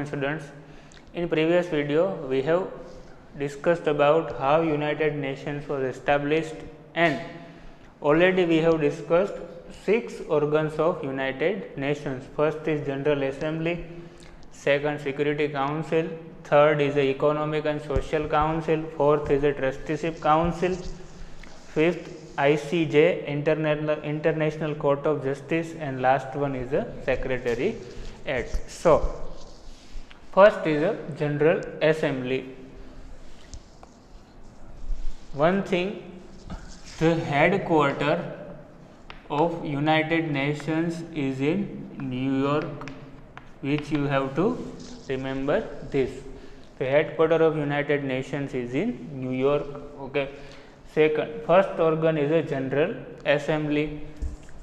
students. In previous video we have discussed about how United Nations was established, and already we have discussed 6 organs of United Nations. First is General Assembly, second Security Council, third is the Economic and Social Council, fourth is the Trusteeship Council, fifth ICJ, International Court of Justice, and last one is the Secretariat. So, first is the General Assembly. One thing, the headquarters of United Nations is in New York, which you have to remember this. The headquarters of United Nations is in New York. Okay. Second, first organ is a General Assembly.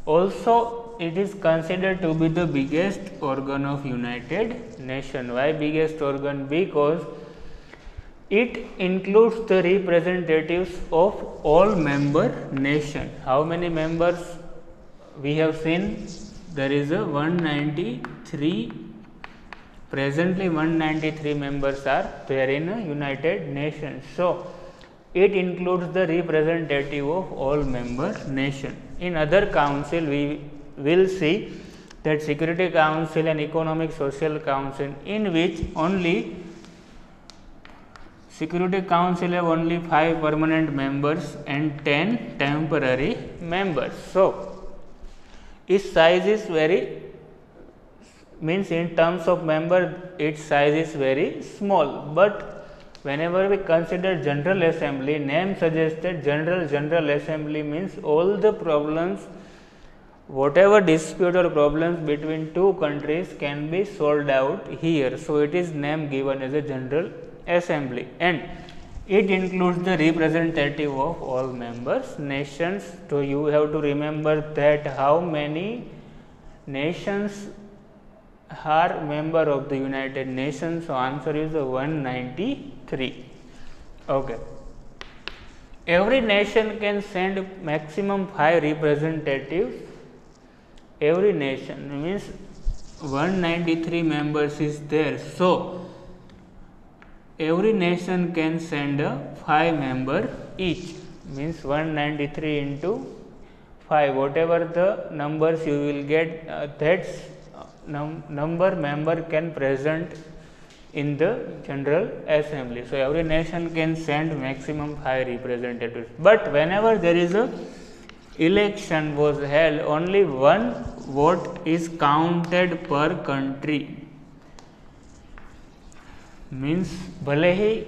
Also, it is considered to be the biggest organ of United Nations. Why biggest organ? Because it includes the representatives of all member nations. How many members we have seen? There is a 193. Presently 193 members are there in a United Nations. So, it includes the representative of all member nations. In other council, we will see that Security Council and Economic Social Council, in which only Security Council have only 5 permanent members and 10 temporary members. So, its size is very, means in terms of member, its size is very small, but whenever we consider General Assembly, name suggested General Assembly means all the problems, whatever dispute or problems between two countries can be solved out here. So, it is name given as a General Assembly, and it includes the representative of all members nations. So, you have to remember that how many nations are member of the United Nations. So, answer is 193. Okay. Every nation can send maximum 5 representatives. Every nation means 193 members is there. So, every nation can send a 5 member each, means 193 into 5, whatever the numbers you will get, that's number member can present in the General Assembly. So, every nation can send maximum 5 representatives, but whenever there is a election was held, only one vote is counted per country. Means bhale hi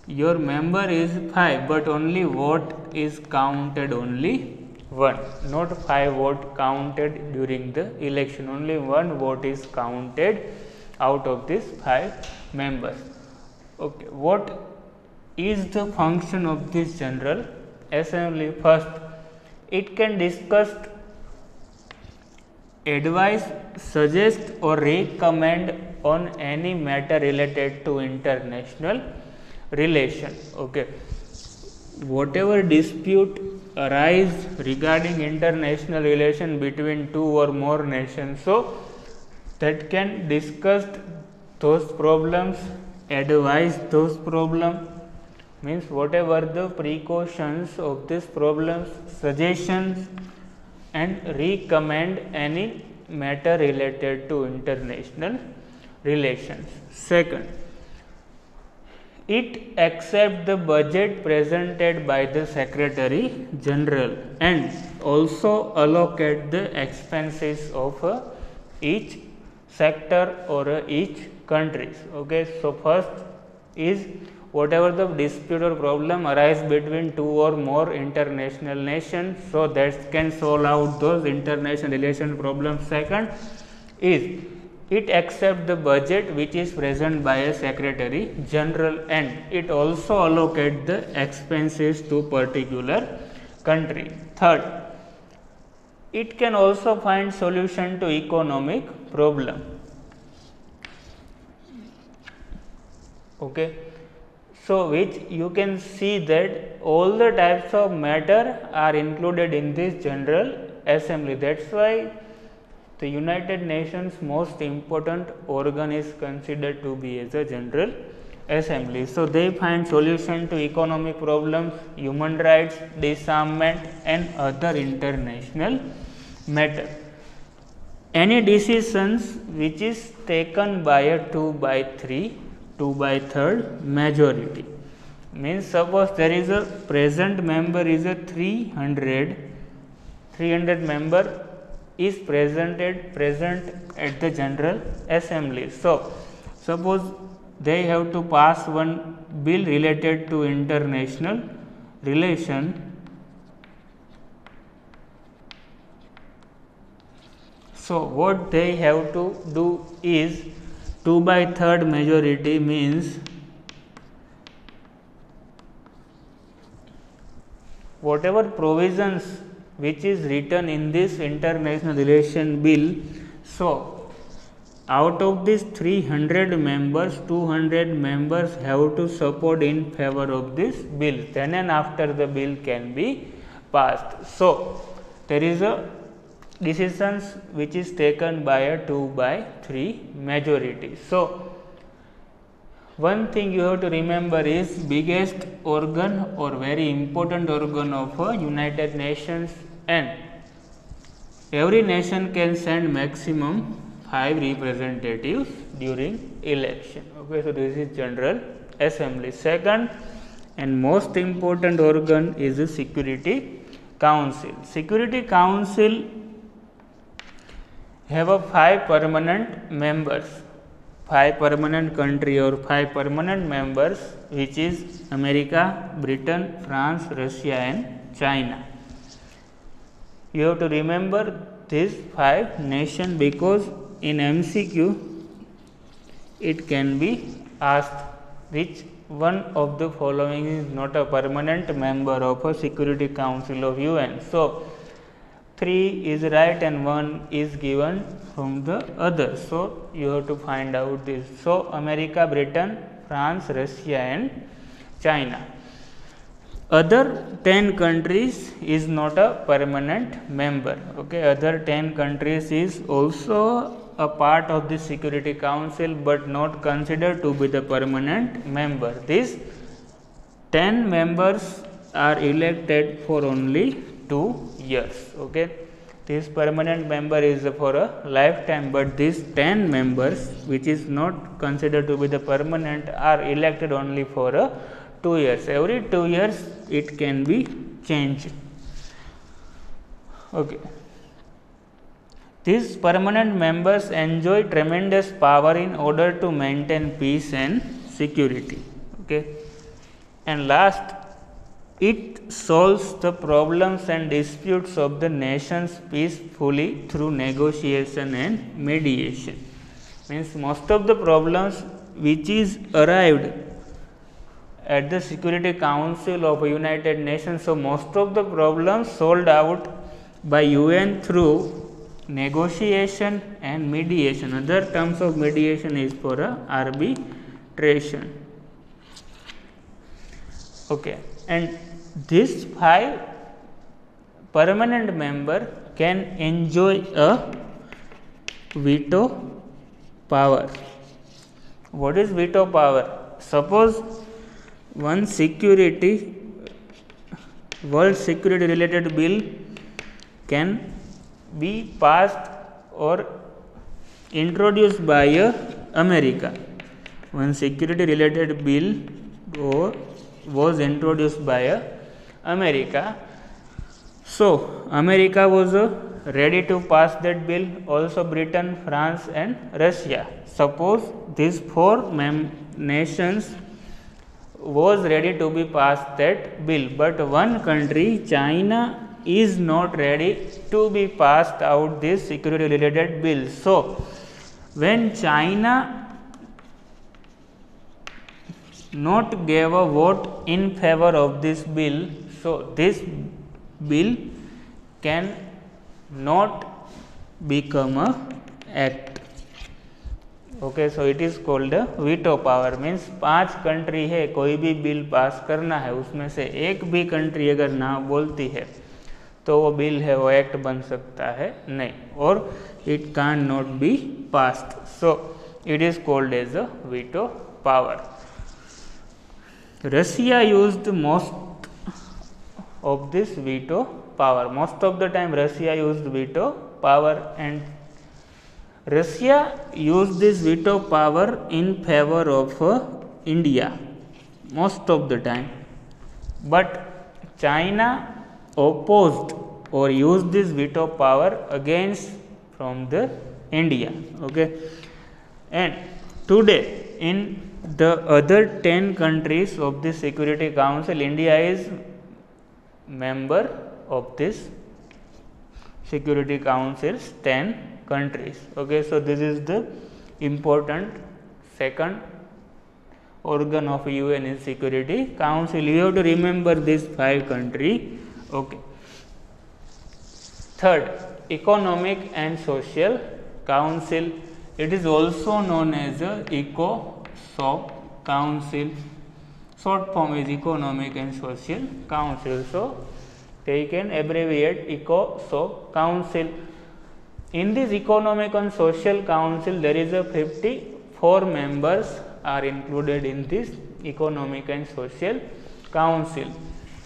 your member is 5, but only vote is counted only 1, not 5 vote counted during the election, only 1 vote is counted out of these 5 members. Okay. What is the function of this General Assembly? First, it can discuss, advise, suggest or recommend on any matter related to international relation. Okay. Whatever dispute arise regarding international relation between 2 or more nations, so that can discuss those problems, advise those problems, means whatever the precautions of these problems, suggestions, and recommend any matter related to international relations. Second, it accepts the budget presented by the Secretary General and also allocate the expenses of each sector or each countries. Okay. So, first is whatever the dispute or problem arise between 2 or more international nations, so that can solve out those international relation problems. Second is it accepts the budget which is present by a Secretary General, and it also allocates the expenses to particular country. Third, it can also find solution to economic problem. Okay. So, which you can see that all the types of matter are included in this General Assembly. That's why the United Nations most important organ is considered to be as a General Assembly. So, they find solution to economic problems, human rights, disarmament and other international matter. Any decisions which is taken by a 2/3 majority, means suppose there is a present member is a 300 member is present at the General Assembly. So, suppose they have to pass one bill related to international relation. So, what they have to do is 2/3 majority, means whatever provisions which is written in this international relation bill. So, out of these 300 members, 200 members have to support in favor of this bill, then and after the bill can be passed. So, there is a decisions which is taken by a 2/3 majority. So, one thing you have to remember is biggest organ or very important organ of a United Nations, and every nation can send maximum 5 representatives during election. Okay, so this is General Assembly. Second and most important organ is the Security Council. Security Council have a 5 permanent members, 5 permanent country or 5 permanent members, which is America, Britain, France, Russia and China. You have to remember these 5 nations, because in MCQ it can be asked which one of the following is not a permanent member of a Security Council of UN. So, 3 is right and 1 is given from the other. So, you have to find out this. So, America, Britain, France, Russia and China. Other 10 countries is not a permanent member. Okay, other 10 countries is also a part of the Security Council, but not considered to be the permanent member. These 10 members are elected for only 2 years. Okay, this permanent member is for a lifetime, but these 10 members which is not considered to be the permanent are elected only for a 2 years. Every 2 years it can be changed. Okay. These permanent members enjoy tremendous power in order to maintain peace and security. Okay. And last, it solves the problems and disputes of the nations peacefully through negotiation and mediation. Means most of the problems which is arrived at the Security Council of United Nations, so most of the problems solved out by UN through negotiation and mediation. Other terms of mediation is for arbitration. Okay, and this 5 permanent member can enjoy a veto power. What is veto power? Suppose one world security related bill can be passed or introduced by America. One security related bill was introduced by America. So, America was ready to pass that bill, also Britain, France and Russia. Suppose these 4 nations was ready to be passed that bill, but one country, China, is not ready to be passed out this security related bill. So, when China not gave a vote in favor of this bill, so this bill can not become a act. Okay, so it is called a veto power. Means 5 country है, कोई भी bill pass करना है, उसमें से एक भी country अगर ना बोलती है तो वो बिल है वो एक्ट बन सकता है नहीं, और it can not be passed, so it is called as a veto power. Russia used most of this veto power. Most of the time Russia used veto power, and Russia used this veto power in favor of India most of the time, but China opposed or used this veto power against from the India. Okay, and today in the other 10 countries of the Security Council, India is member of this Security Council's 10 countries. Okay, so this is the important second organ of UN in Security Council. You have to remember these 5 countries. Okay. Third, Economic and Social Council. It is also known as a ECOSOC Council. Short form is Economic and Social Council. So they can abbreviate ECOSOC Council. In this Economic and Social Council, there is a 54 members are included in this Economic and Social Council.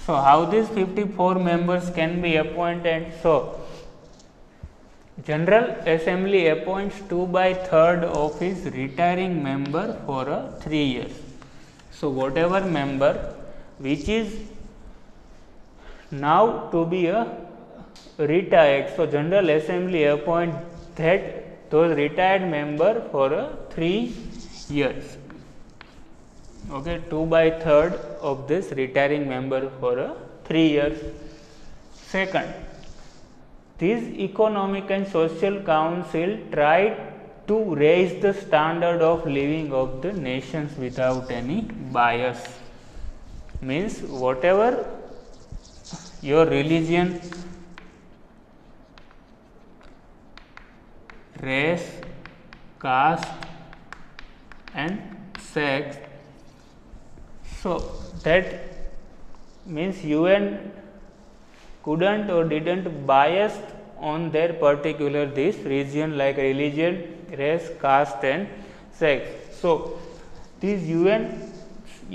So how these 54 members can be appointed? So General Assembly appoints 2/3 of his retiring member for 3 years. So whatever member which is now to be a retired, so General Assembly appoint that those retired member for 3 years. Okay, 2/3 of this retiring member for 3 years. Second, this Economic and Social Council tried to raise the standard of living of the nations without any bias. Means whatever your religion, race, caste and sex, so that means UN couldn't or didn't bias on their particular this region like religion, race, caste and sex. So this UN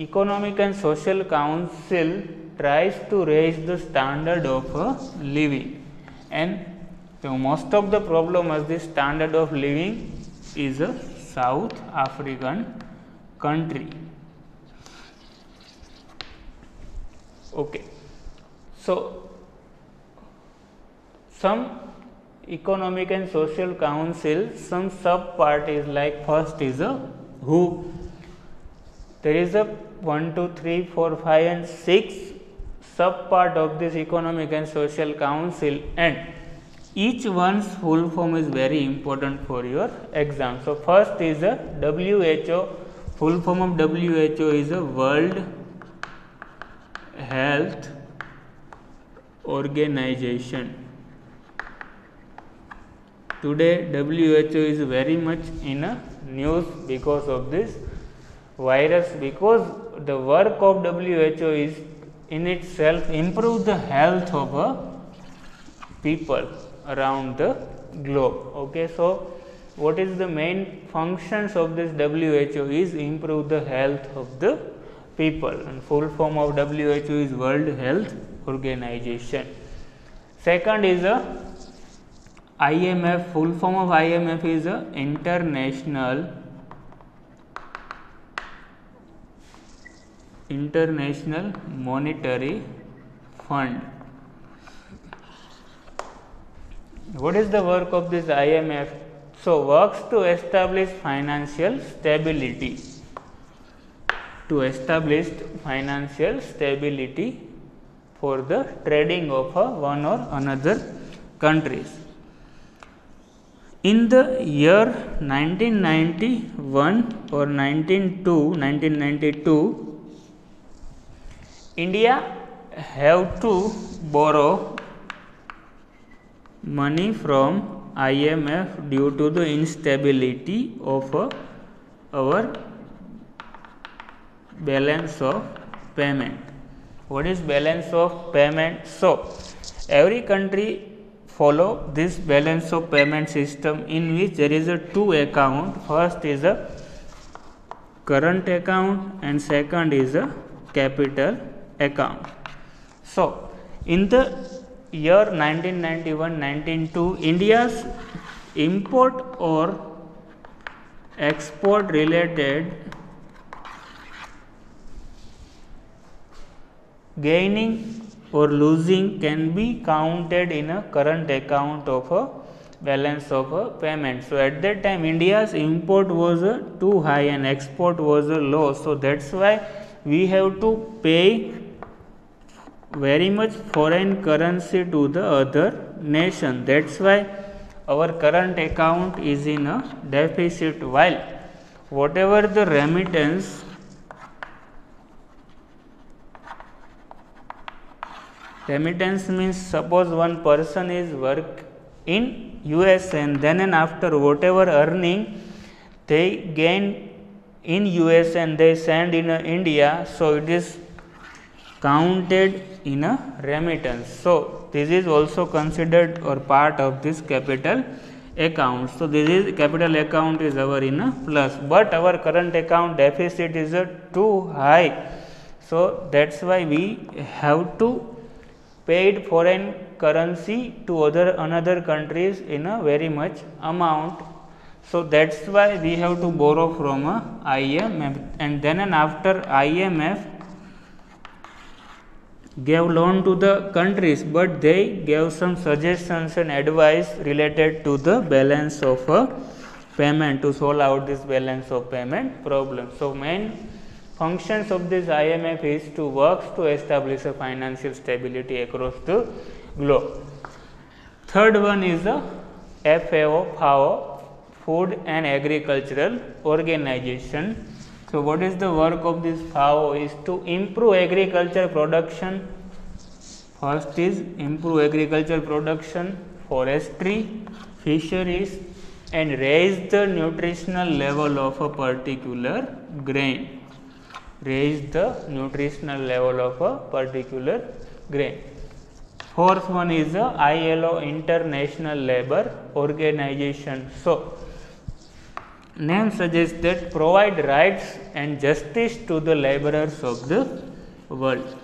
Economic and Social Council tries to raise the standard of living, and so most of the problem as the standard of living is a South African country. Okay, so some Economic and Social Council, some sub part is like first is a WHO. There is a 1, 2, 3, 4, 5 and 6 sub part of this Economic and Social Council, and each one's full form is very important for your exam. So first is a WHO. Full form of WHO is a World Health Organization. Today WHO is very much in a news because of this virus, because the work of WHO is in itself improve the health of people around the globe. Okay, so what is the main functions of this WHO is improve the health of the people, and full form of WHO is World Health Organization. Second is a IMF. Full form of IMF is a International Monetary Fund. What is the work of this IMF? So works to establish financial stability. To establish financial stability for the trading of one or another countries. In the year 1991 or 1992, India have to borrow money from IMF due to the instability of our balance of payment. What is balance of payment? So, every country follow this balance of payment system in which there is a two account. First is a current account and second is a capital account. So, in the year 1991-1992, India's import or export related gaining or losing can be counted in a current account of a balance of a payment. So, at that time India's import was too high and export was low. So, that is why we have to pay very much foreign currency to the other nation. That is why our current account is in a deficit, while whatever the remittance means suppose one person is work in US and then and after whatever earning they gain in US and they send in India, so it is counted in a remittance. So, this is also considered or part of this capital account. So, this is capital account is our in a plus, but our current account deficit is too high. So, that is why we have to paid foreign currency to another countries in a very much amount. So, that is why we have to borrow from IMF, and then and after IMF gave loan to the countries, but they gave some suggestions and advice related to the balance of payment to solve out this balance of payment problem. So, main functions of this IMF is to work to establish a financial stability across the globe. Third one is the FAO, Food and Agricultural Organization. So, what is the work of this FAO? Is to improve agriculture production. First is improve agriculture production, forestry, fisheries, and raise the nutritional level of a particular grain. Raise the nutritional level of a particular grain. Fourth one is the ILO, International Labour Organization. So, name suggests that provide rights and justice to the laborers of the world.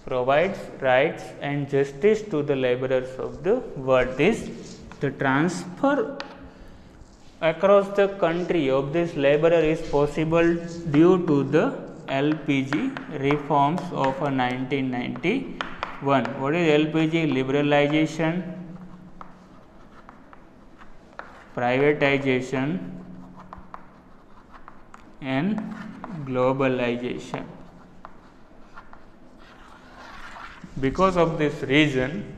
Provides rights and justice to the laborers of the world. This the transfer across the country of this laborer is possible due to the LPG reforms of 1991. What is LPG? Liberalization, privatization and globalization. Because of this reason,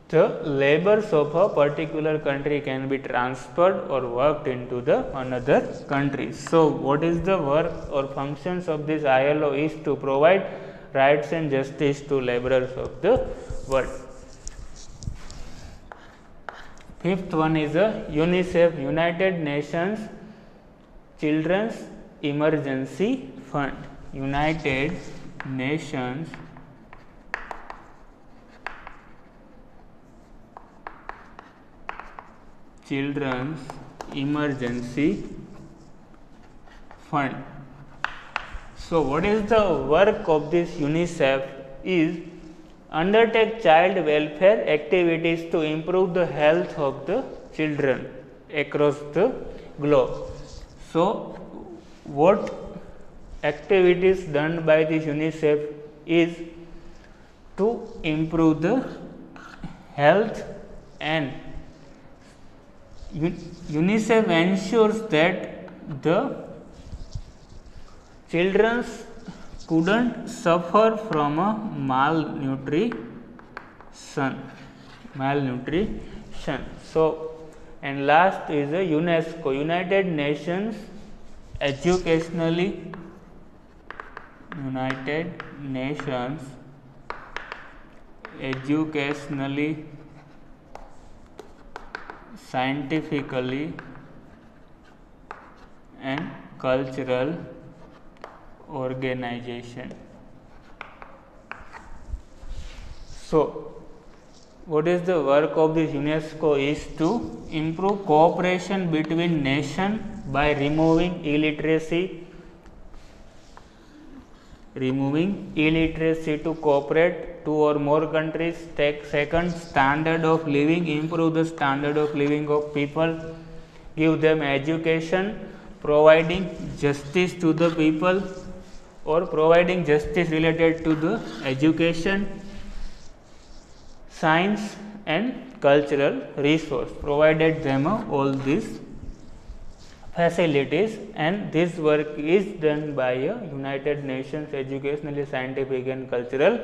the laborers of a particular country can be transferred or worked into the another country. So, what is the work or functions of this ILO is to provide rights and justice to laborers of the world. Fifth one is a UNICEF, United Nations Children's Emergency Fund. United Nations Children's Emergency Fund. So, what is the work of this UNICEF is undertake child welfare activities to improve the health of the children across the globe. So, what activities done by this UNICEF is to improve the health, and UNICEF ensures that the children couldn't suffer from a malnutrition. So, and last is a UNESCO, United Nations Educationally scientifically and cultural organization. So, what is the work of this UNESCO is to improve cooperation between nations by removing illiteracy to cooperate. Two or more countries. Take second, standard of living, improve the standard of living of people, give them education, providing justice to the people or providing justice related to the education, science and cultural resource, provided them all these facilities, and this work is done by a United Nations Educationally, Scientific and Cultural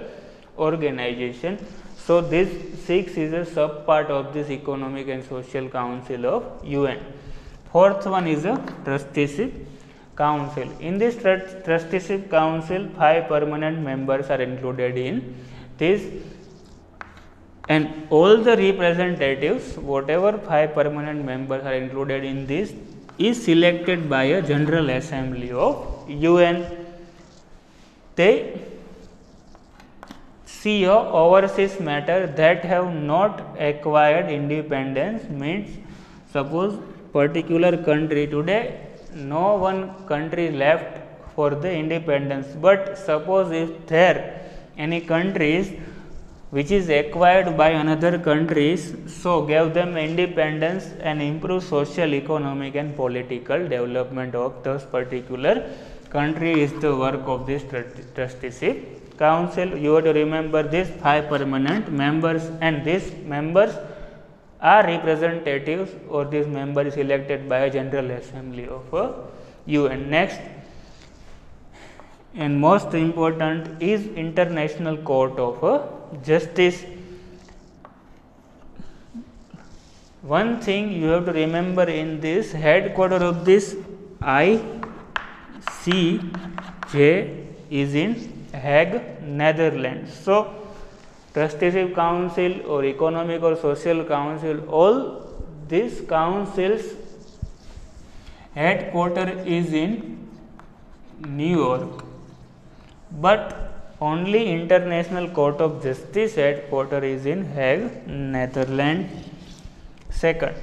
Organization. So, this 6 is a sub part of this Economic and Social Council of UN. Fourth one is a Trusteeship Council. In this Trusteeship Council, 5 permanent members are included in this, and all the representatives, whatever 5 permanent members are included in this, is selected by a General Assembly of UN. They see a overseas matter that have not acquired independence, means suppose particular country today no one country left for the independence, but suppose if there any countries which is acquired by another countries, so give them independence and improve social, economic and political development of those particular country is the work of this Trusteeship Council. You have to remember this 5 permanent members, and these members are representatives, or this member is elected by a General Assembly of UN. Next and most important is International Court of Justice. One thing you have to remember in this, headquarter of this ICJ is in Hague, Netherlands. So, Trusteeship Council or Economic or Social Council, all these councils headquarter is in New York, but only International Court of Justice headquarter is in Hague, Netherlands. Second,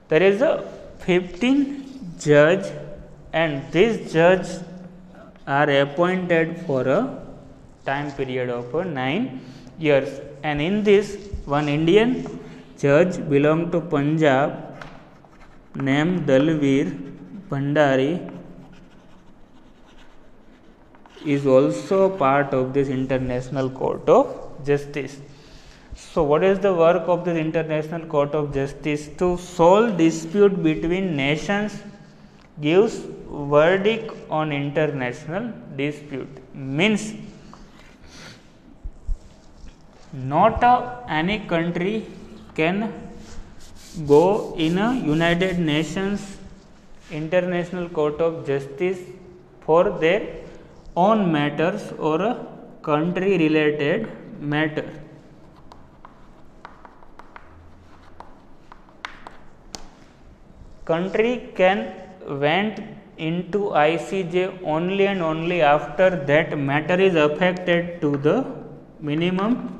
there is a 15 judge, and these judges are appointed for a time period of 9 years, and in this one Indian judge belong to Punjab named Dalveer Bhandari is also part of this International Court of Justice. So, what is the work of this International Court of Justice? To solve dispute between nations, gives verdict on international dispute, means not any country can go in a United Nations International Court of Justice for their own matters or a country related matter. Country can went into ICJ only and only after that matter is affected to the minimum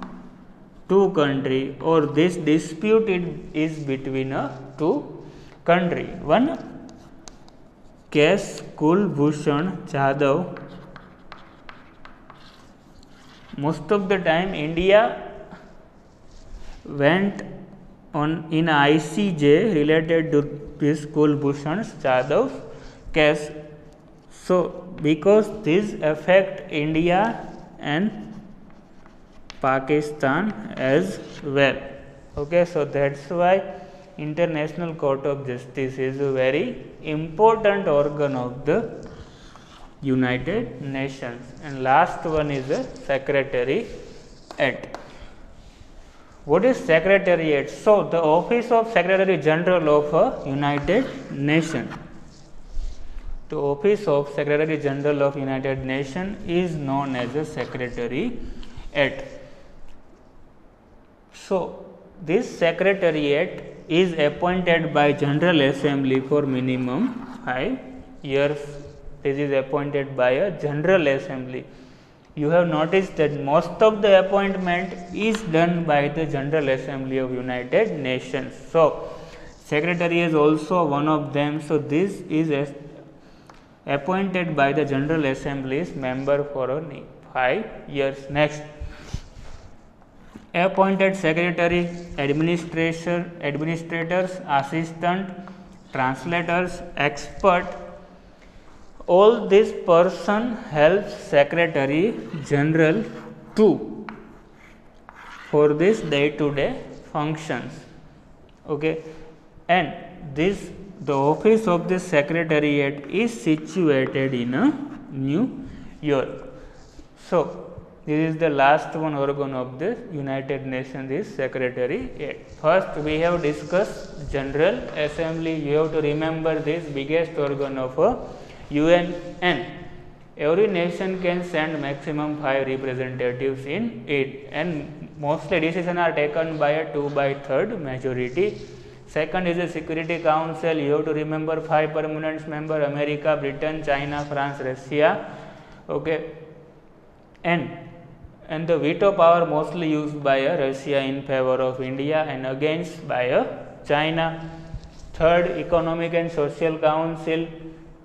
2 country, or this dispute is between a 2 country. One case Kulbhushan Jadhav, most of the time India went on in ICJ related to this Kulbhushan Jadhav case. So, because this affect India and Pakistan as well. Okay, so that's why International Court of Justice is a very important organ of the United Nations. And last one is the Secretariat. What is Secretariat? So, the office of Secretary General of United Nations. The office of Secretary General of United Nations is known as a Secretariat. So, this Secretariat is appointed by General Assembly for minimum 5 years. This is appointed by a General Assembly. you have noticed that most of the appointment is done by the General Assembly of United Nations. So, Secretary is also one of them. So, this is appointed by the General Assembly's member for 5 years. Next, appointed secretary, administrators, assistant, translators, expert. All this person helps Secretary General too for this day-to-day functions. Okay, and the office of the Secretariat is situated in New York. So, this is the last one organ of the United Nations is Secretariat. First, we have discussed General Assembly. You have to remember this biggest organ of UN, and every nation can send maximum 5 representatives in it, and mostly decisions are taken by a 2/3 majority. Second is the Security Council. You have to remember 5 permanent members: America, Britain, China, France, Russia. Okay, and the veto power mostly used by Russia in favor of India and against by China. Third, Economic and Social Council,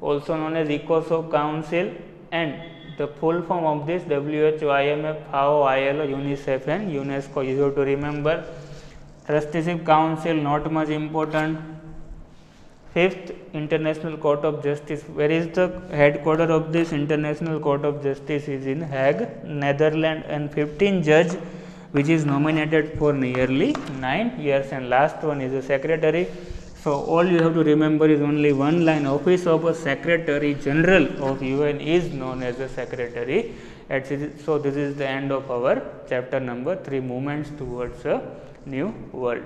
also known as ECOSOC Council, and the full form of this: WHO, IMF, FAO, ILO, UNICEF and UNESCO. You have to remember. Trusteeship Council, not much important. Fifth, International Court of Justice. Where is the headquarters of this International Court of Justice? Is in Hague, Netherlands, and 15 judge, which is nominated for nearly 9 years. And last one is the Secretary. So, all you have to remember is only one line: office of a Secretary General of UN is known as the Secretary. So, this is the end of our chapter number 3, movements towards a new world.